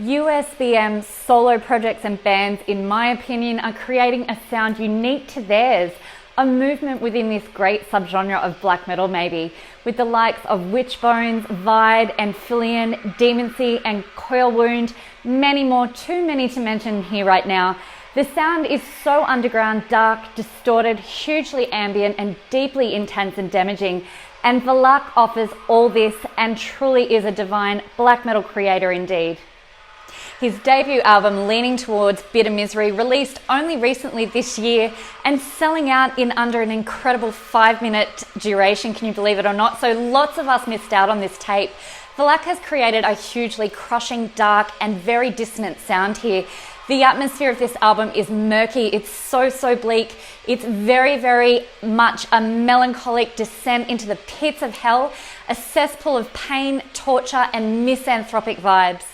USBM solo projects and bands, in my opinion, are creating a sound unique to theirs, a movement within this great subgenre of black metal maybe, with the likes of Witchbones, Vide, Amphibian, Demoncy and Coil Wound, many more, too many to mention here right now. The sound is so underground, dark, distorted, hugely ambient and deeply intense and damaging, and Valac offers all this and truly is a divine black metal creator indeed. His debut album, Leaning Towards Bitter Misery, released only recently this year and selling out in under an incredible 5-minute duration, can you believe it or not? So lots of us missed out on this tape. Valac has created a hugely crushing, dark and very dissonant sound here. The atmosphere of this album is murky, it's so bleak. It's very much a melancholic descent into the pits of hell, a cesspool of pain, torture and misanthropic vibes.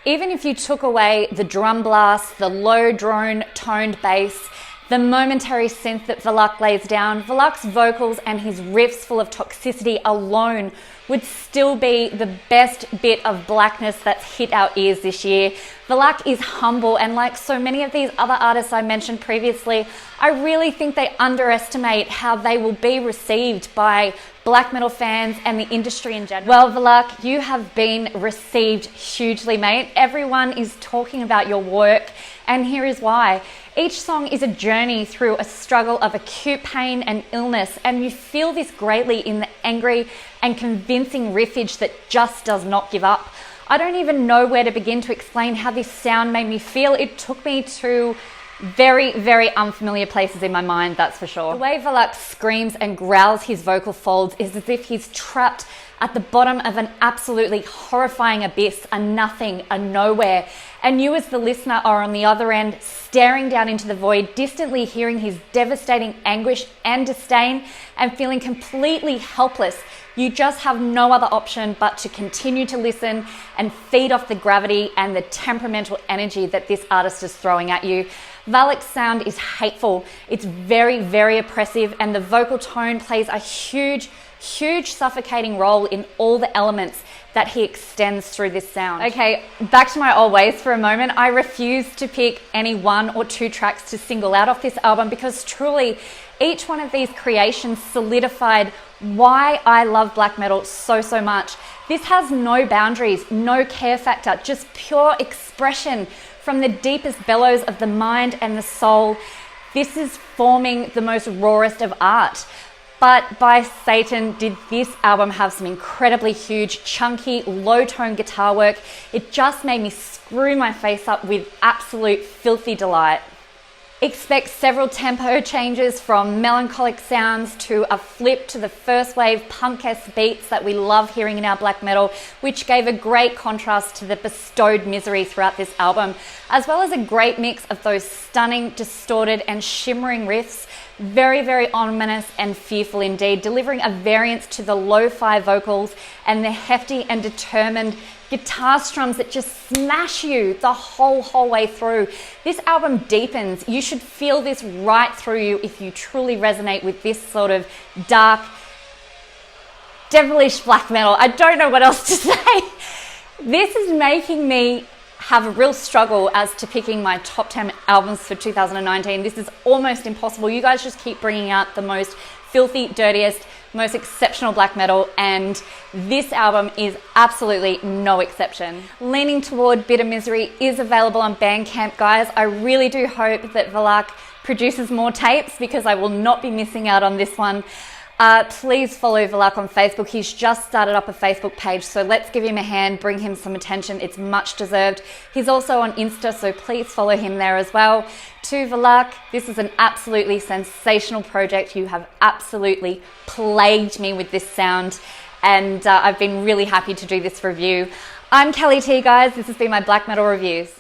Even if you took away the drum blast, the low drone toned bass, the momentary synth that Valac lays down, Valac's vocals and his riffs full of toxicity alone would still be the best bit of blackness that's hit our ears this year. Valac is humble, and like so many of these other artists I mentioned previously, I really think they underestimate how they will be received by black metal fans and the industry in general. Well, Valac, you have been received hugely, mate. Everyone is talking about your work, and here is why. Each song is a journey through a struggle of acute pain and illness, and you feel this greatly in the angry and convincing riffage that just does not give up. I don't even know where to begin to explain how this sound made me feel. It took me to very unfamiliar places in my mind, that's for sure. The way Valac screams and growls his vocal folds is as if he's trapped at the bottom of an absolutely horrifying abyss, a nothing, a nowhere. And you as the listener are on the other end, staring down into the void, distantly hearing his devastating anguish and disdain and feeling completely helpless. You just have no other option but to continue to listen and feed off the gravity and the temperamental energy that this artist is throwing at you. Valac's sound is hateful, it's very oppressive, and the vocal tone plays a huge suffocating role in all the elements that he extends through this sound. Okay, back to my old ways for a moment. I refuse to pick any 1 or 2 tracks to single out off this album because truly each one of these creations solidified why I love black metal so much. This has no boundaries, no care factor, just pure expression from the deepest bellows of the mind and the soul. This is forming the most rawest of art. But by Satan, did this album have some incredibly huge, chunky, low-tone guitar work. It just made me screw my face up with absolute filthy delight. Expect several tempo changes from melancholic sounds to a flip to the first wave punk-esque beats that we love hearing in our black metal, which gave a great contrast to the bestowed misery throughout this album, as well as a great mix of those stunning, distorted and shimmering riffs, very ominous and fearful indeed, delivering a variance to the lo-fi vocals and the hefty and determined guitar strums that just smash you the whole way through. This album deepens. You should feel this right through you if you truly resonate with this sort of dark, devilish black metal. I don't know what else to say. This is making me have a real struggle as to picking my top 10 albums for 2019. This is almost impossible. You guys just keep bringing out the most filthy, dirtiest, most exceptional black metal, and this album is absolutely no exception. Leaning Toward Bitter Misery is available on Bandcamp, guys. I really do hope that Valac produces more tapes because I will not be missing out on this one. Please follow Valac on Facebook. He's just started up a Facebook page, so let's give him a hand, bring him some attention. It's much deserved. He's also on Insta, so please follow him there as well. To Valac, this is an absolutely sensational project. You have absolutely plagued me with this sound, and I've been really happy to do this review. I'm Kelly T, guys. This has been my Black Metal Reviews.